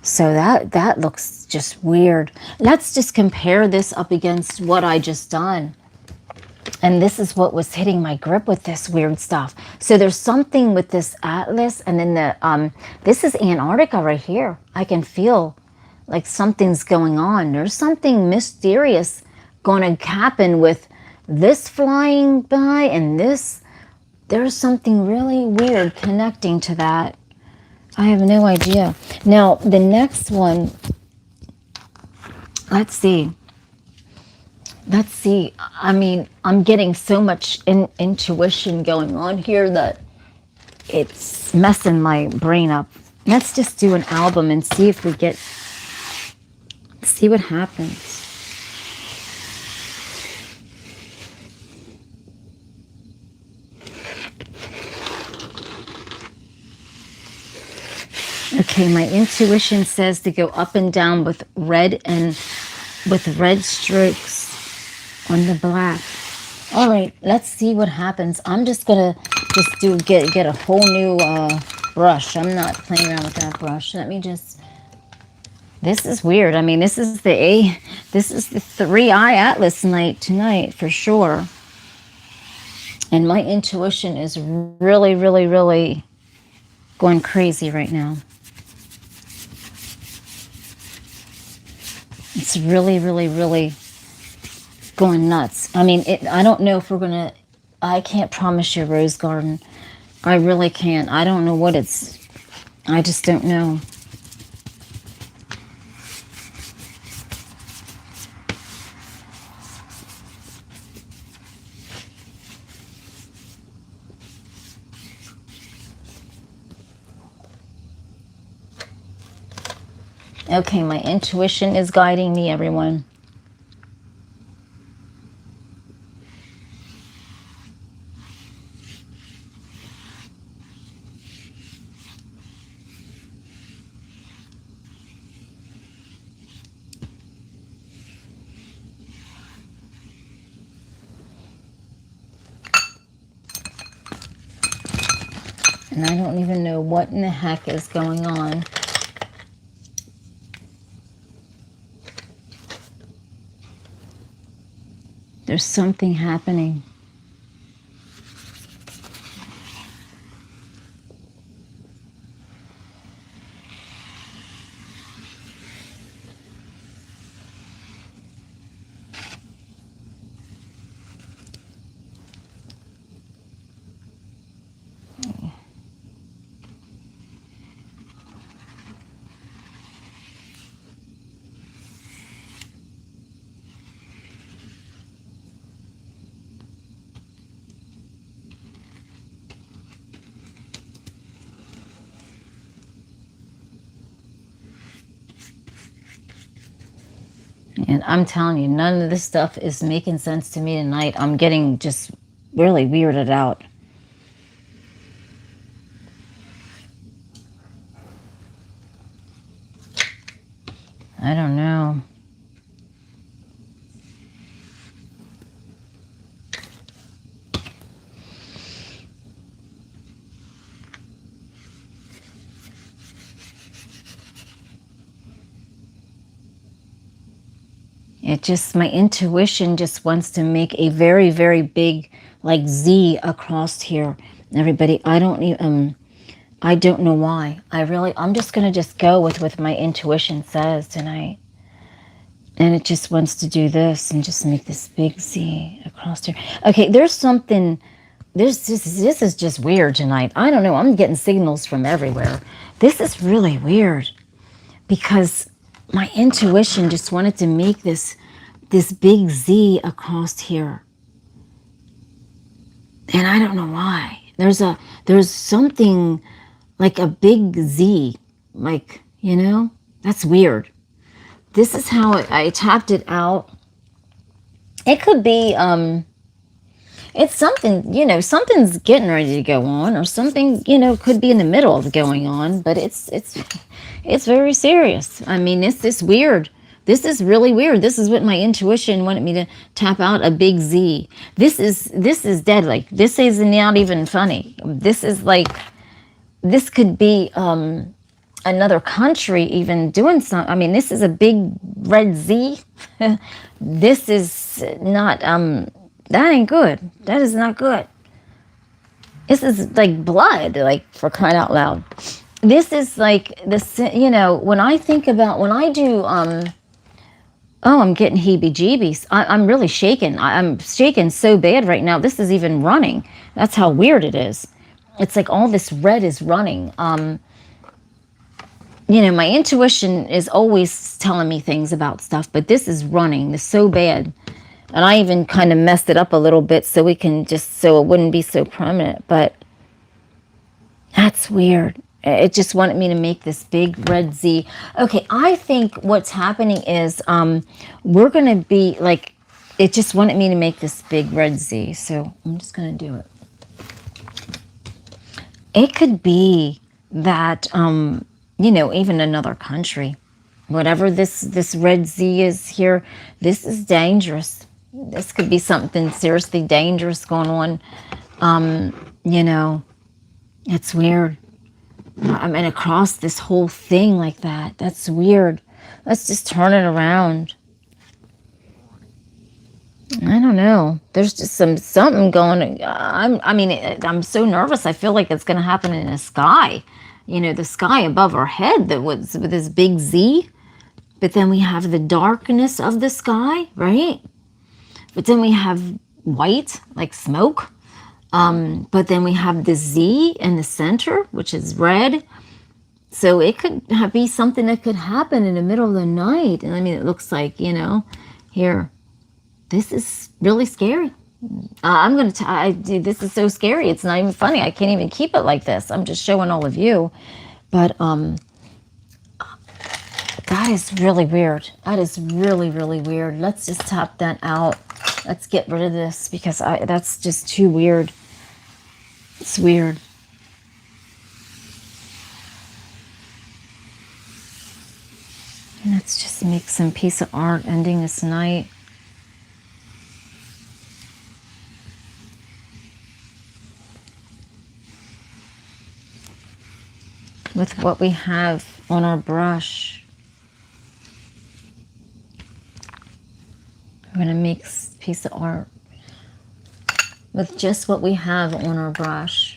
So that looks just weird. Let's just compare this up against what I just done. And this is what was hitting my grip with this weird stuff. So there's something with this atlas, and then this is Antarctica right here. I can feel like something's going on. There's something mysterious going to happen with this flying by and this. There's something really weird connecting to that. I have no idea. Now, the next one, let's see. I'm getting so much intuition going on here that it's messing my brain up. Let's just do an album and see if we see what happens. Okay, my intuition says to go up and down with red strokes on the black. All right, let's see what happens. I'm just gonna get a whole new brush. I'm not playing around with that brush. This is weird. This is the 3-eye atlas night tonight for sure. And my intuition is really, really, really going crazy right now. It's really, really, really going nuts. I don't know if we're going to... I can't promise you Rose Garden. I really can't. I don't know what it's... I just don't know. Okay, my intuition is guiding me, everyone. And I don't even know what in the heck is going on. There's something happening. And I'm telling you, none of this stuff is making sense to me tonight. I'm getting just really weirded out. I don't know. My intuition just wants to make a very, very big, like, Z across here. Everybody, I don't know why. I'm just going to go with what my intuition says tonight. And it just wants to do this and just make this big Z across here. Okay, there's something this is just weird tonight. I don't know. I'm getting signals from everywhere. This is really weird because my intuition just wanted to make this big Z across here. And I don't know why. There's something like a big Z, like, that's weird. This is how I tapped it out. It could be, it's something, something's getting ready to go on, or something, could be in the middle of going on, but it's very serious. I mean, it's weird. This is really weird. This is what my intuition wanted me to tap out, a big Z. This is deadly. This is not even funny. This is like, this could be another country even doing something. I mean, this is a big red Z. This is not, that ain't good. That is not good. This is like blood, like, for crying out loud. This is like this, when I think about, when I do, I'm getting heebie-jeebies. I'm really shaking. I'm shaking so bad right now. This is even running. That's how weird it is. It's like all this red is running. My intuition is always telling me things about stuff, but this is running. This is so bad. And I even kind of messed it up a little bit so it wouldn't be so prominent. But that's weird. It just wanted me to make this big red Z. Okay, I think what's happening is we're going to be like, it just wanted me to make this big red Z. So I'm just going to do it. It could be that, even another country. Whatever this red Z is here, this is dangerous. This could be something seriously dangerous going on. It's weird. I mean, across this whole thing like that. That's weird. Let's just turn it around. I don't know. There's just something going on. I'm so nervous. I feel like it's going to happen in the sky. The sky above our head that was with this big Z. But then we have the darkness of the sky, right? But then we have white, like smoke. But then we have the Z in the center, which is red. So it could be something that could happen in the middle of the night. And I mean, it looks like, here. This is really scary. This is so scary. It's not even funny. I can't even keep it like this. I'm just showing all of you. But that is really weird. That is really, really weird. Let's just tap that out. Let's get rid of this because that's just too weird. It's weird. And let's just make some piece of art ending this night. With what we have on our brush. We're going to make a piece of art with just what we have on our brush.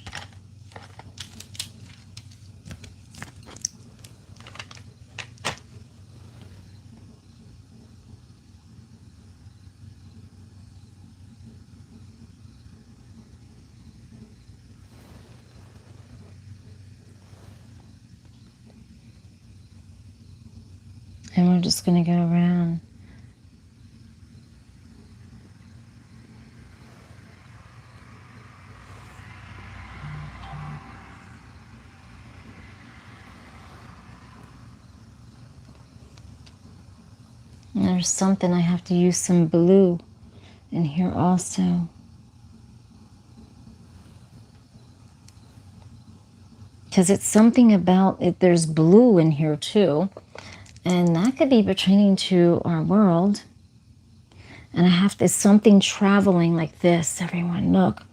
And we're just going to go around. And there's something I have to use some blue in here also. Because it's something about it. There's blue in here too. And that could be pertaining to our world. And there's something traveling like this, everyone. Look,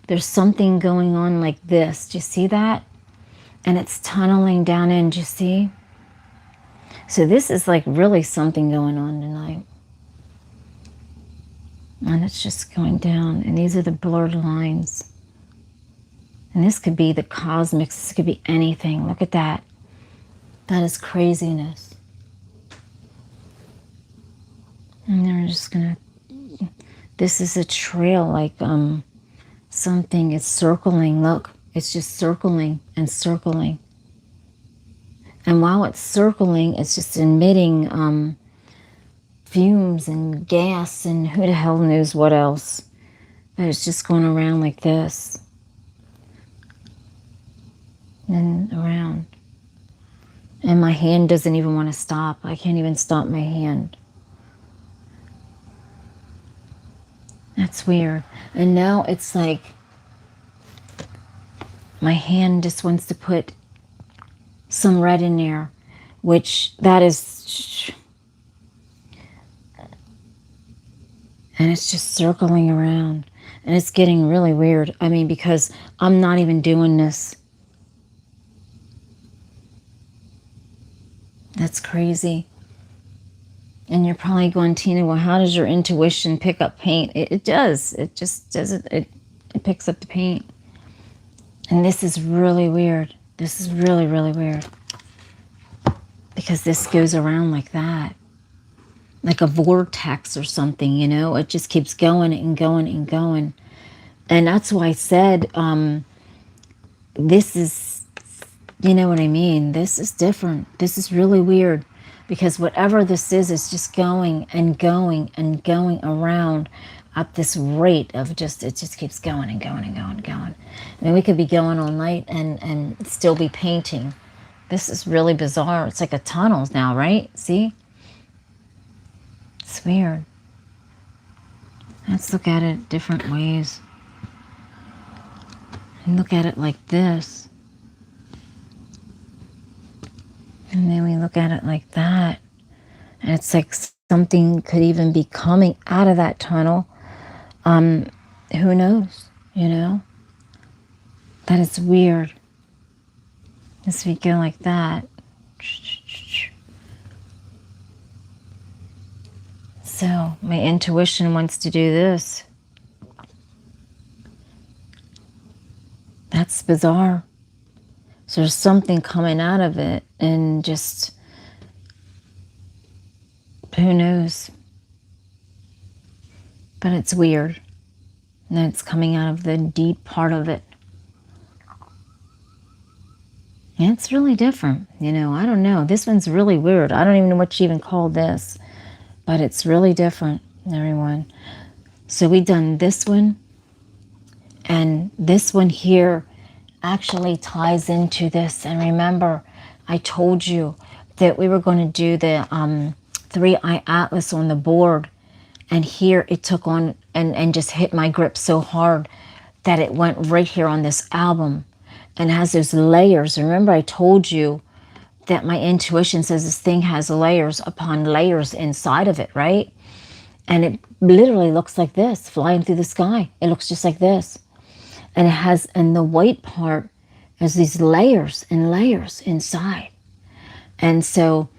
there's something going on like this. Do you see that? And it's tunneling down in, do you see? So this is like really something going on tonight. And it's just going down. And these are the blurred lines. And this could be the cosmics. This could be anything. Look at that. That is craziness. And they're just gonna, this is a trail like something is circling. Look, it's just circling and circling. And while it's circling, it's just emitting fumes and gas and who the hell knows what else. But it's just going around like this. And around. And my hand doesn't even want to stop. I can't even stop my hand. That's weird. And now it's like my hand just wants to put some red in there, which that is, and it's just circling around. And it's getting really weird. I mean, because I'm not even doing this. That's crazy. And you're probably going, Tina, well, how does your intuition pick up paint? It does. It just does it. It picks up the paint. And this is really weird. This is really, really weird. Because this goes around like that. Like a vortex or something, you know? It just keeps going and going and going. And that's why I said, this is, you know what I mean? This is different. This is really weird. Because whatever this is just going and going and going around at this rate of just, it just keeps going and going and going and going. I mean, we could be going all night and still be painting. This is really bizarre. It's like a tunnel now, right? See? It's weird. Let's look at it different ways. And look at it like this. And then we look at it like that. And it's like something could even be coming out of that tunnel. Who knows, you know? That is weird. As we go like that. So my intuition wants to do this. That's bizarre. So there's something coming out of it and just, who knows? But it's weird. And then it's coming out of the deep part of it. And it's really different. You know, I don't know. This one's really weird. I don't even know what you even call this. But it's really different, everyone. So we done this one. And this one here actually ties into this. And remember, I told you that we were going to do the 3-eye atlas on the board. And here it took on and just hit my grip so hard that it went right here on this album. And has those layers. Remember, I told you that my intuition says this thing has layers upon layers inside of it, right? And it literally looks like this, flying through the sky. It looks just like this. And it has, and the white part has these layers and layers inside. And so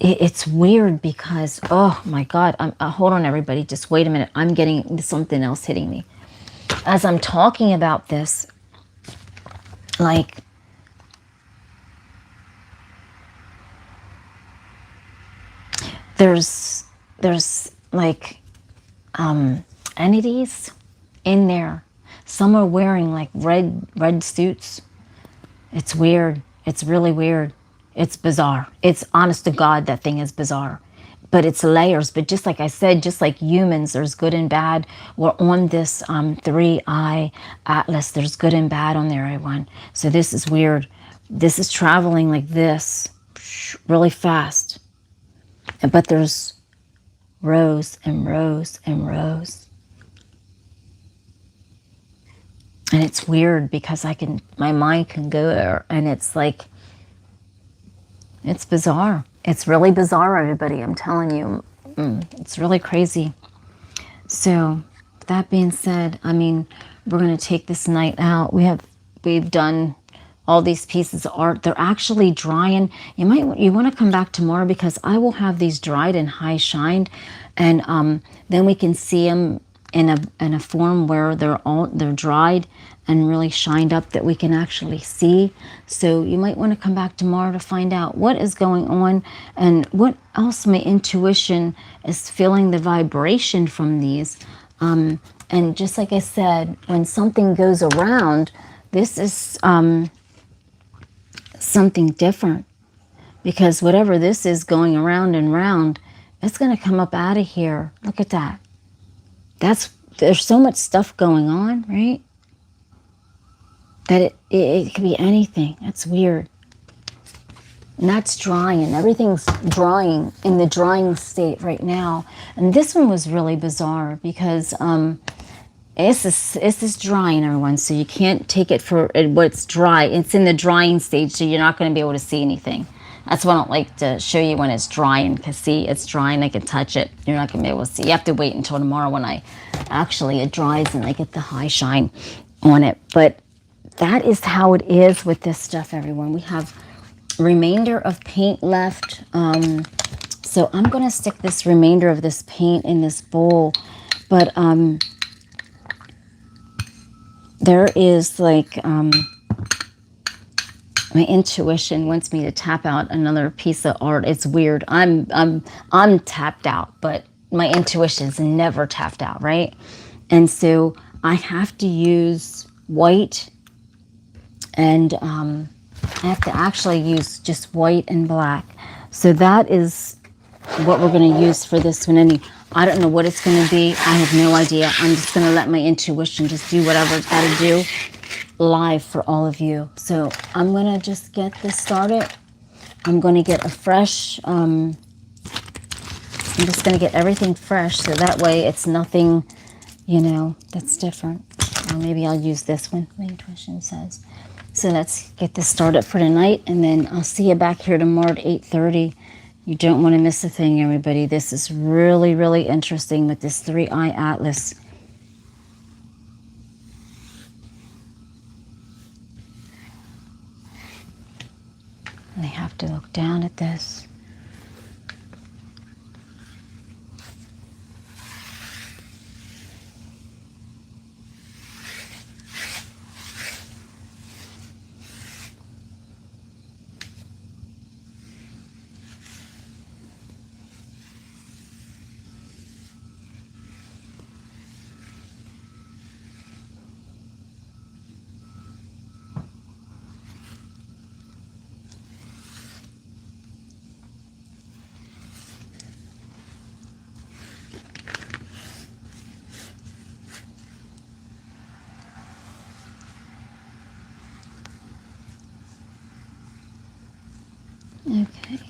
it's weird because, oh my God, hold on everybody, just wait a minute. I'm getting something else hitting me. As I'm talking about this, like, there's like entities in there. Some are wearing like red suits. It's weird. It's really weird. It's bizarre. It's honest to God, that thing is bizarre. But it's layers. But just like I said, just like humans, there's good and bad. We're on this 3-eye atlas. There's good and bad on there, everyone. So this is weird. This is traveling like this, really fast. But there's rows and rows and rows. And it's weird because my mind can go there, and it's like, it's bizarre. It's really bizarre, everybody. I'm telling you, it's really crazy. So that being said, I mean, we're going to take this night out. We've done all these pieces of art. They're actually drying. You want to come back tomorrow because I will have these dried and high shined, and then we can see them in a form where they're dried and really shined up that we can actually see. So you might want to come back tomorrow to find out what is going on and what else my intuition is feeling the vibration from these. And just like I said, when something goes around, this is something different. Because whatever this is going around and round, it's going to come up out of here. Look at that. There's so much stuff going on, right? That it could be anything. That's weird. And that's drying. Everything's drying in the drying state right now. And this one was really bizarre because it's drying, everyone. So you can't take it for what's dry. It's in the drying stage, so you're not going to be able to see anything. That's why I don't like to show you when it's drying, because see, it's drying. I can touch it. You're not going to be able to see. You have to wait until tomorrow when it dries and I get the high shine on it. But that is how it is with this stuff, everyone. We have remainder of paint left. So I'm going to stick this remainder of this paint in this bowl. But there is like... my intuition wants me to tap out another piece of art. It's weird. I'm tapped out, but my intuition's never tapped out, right? And so I have to use white, and I have to actually use just white and black. So that is what we're going to use for this one. I don't know what it's going to be. I have no idea. I'm just going to let my intuition just do whatever it's got to do live for all of you. So I'm going to just get this started. I'm going to get a fresh, I'm just going to get everything fresh so that way it's nothing, that's different. Or maybe I'll use this one, my intuition says. So let's get this started for tonight, and then I'll see you back here tomorrow at 8:30. You don't want to miss a thing, everybody. This is really, really interesting with this 3-eye atlas. And I have to look down at this. Okay.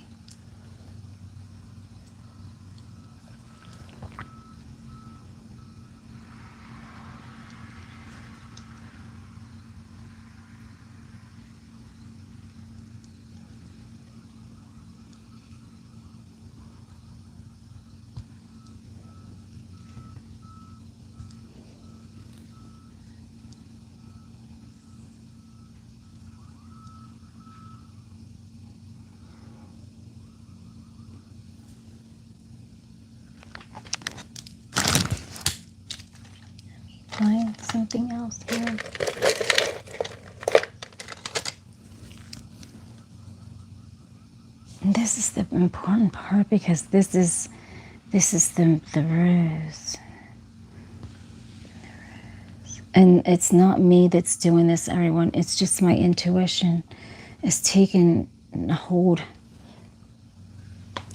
Find something else here. And this is the important part, because this is the ruse. And it's not me that's doing this, everyone. It's just my intuition is taking hold.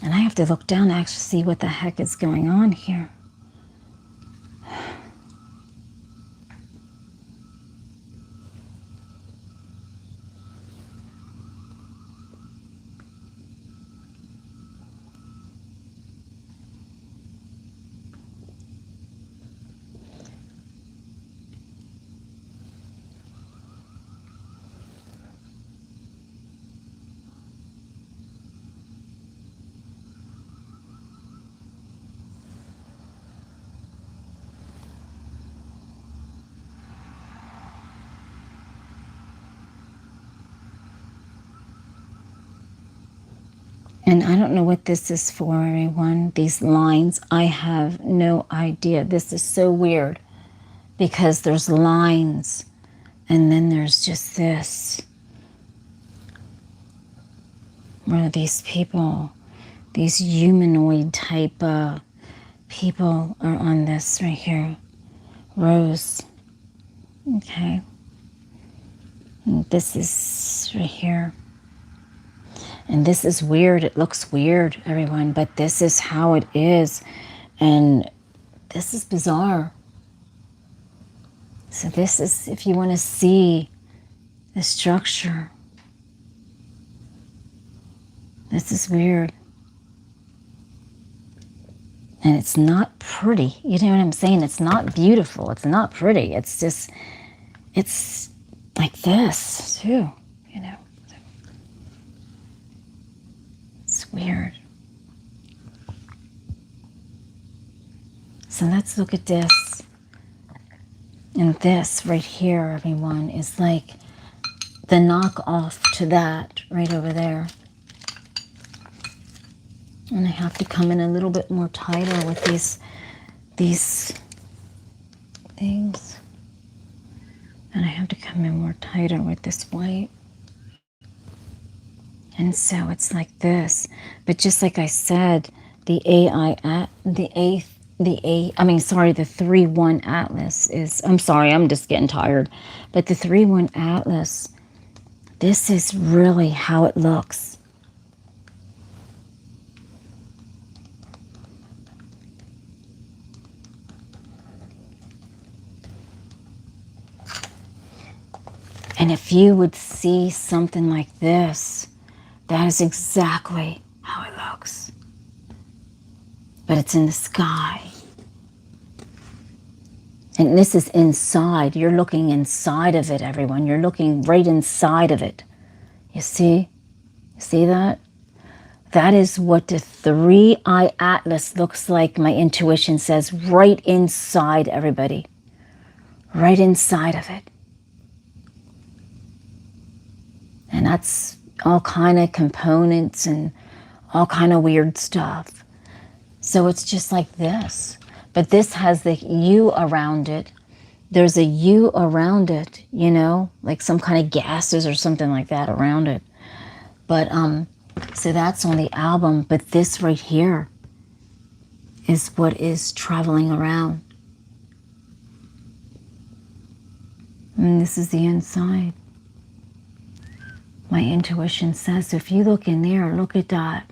And I have to look down to actually see what the heck is going on here. And I don't know what this is for, everyone. These lines, I have no idea. This is so weird, because there's lines and then there's just this. Where these people, these humanoid type people are on this right here. rose. Okay. And this is right here. And this is weird. It looks weird, everyone, but this is how it is. And this is bizarre. So this is, if you want to see the structure, this is weird. And it's not pretty. You know what I'm saying? It's not beautiful. It's not pretty. It's just, it's like this too, you know. It's weird. So let's look at this. And this right here, everyone, is like the knockoff to that right over there. And I have to come in a little bit more tighter with these things. And I have to come in more tighter with this white. And so it's like this. But just like I said, the 3-1 Atlas is, I'm sorry, I'm just getting tired. But the 3-1 Atlas, this is really how it looks. And if you would see something like this, that is exactly how it looks. But it's in the sky. And this is inside. You're looking inside of it, everyone. You're looking right inside of it. You see? You see that? That is what the 3-eye atlas looks like, my intuition says, right inside everybody. Right inside of it. And that's all kind of components and all kind of weird stuff. So it's just like this. But this has the U around it. There's a U around it, you know, like some kind of gases or something like that around it. But, so that's on the album. But this right here is what is traveling around. And this is the inside. My intuition says, so if you look in there, look at that.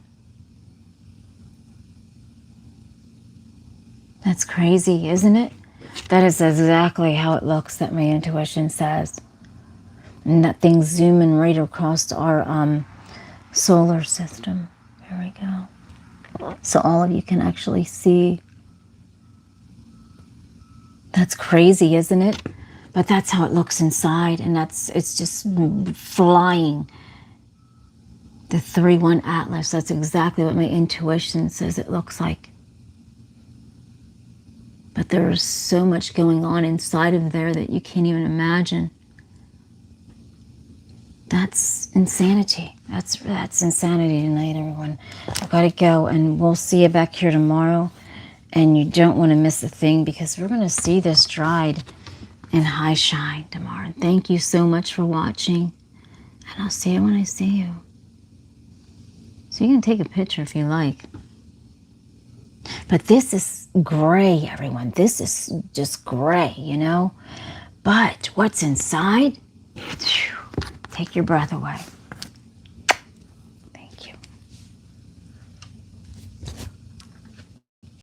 That's crazy, isn't it? That is exactly how it looks, that my intuition says. And that thing's zooming right across our solar system. There we go. So all of you can actually see. That's crazy, isn't it? But that's how it looks inside, and it's just flying. The 3-1 Atlas, that's exactly what my intuition says it looks like. But there is so much going on inside of there that you can't even imagine. That's insanity. That's insanity tonight, everyone. I've got to go, and we'll see you back here tomorrow. And you don't want to miss a thing, because we're going to see this dried in high shine tomorrow. Thank you so much for watching, and I'll see you when I see you. So you can take a picture if you like. But this is gray, everyone. This is just gray, you know. But what's inside? Take your breath away.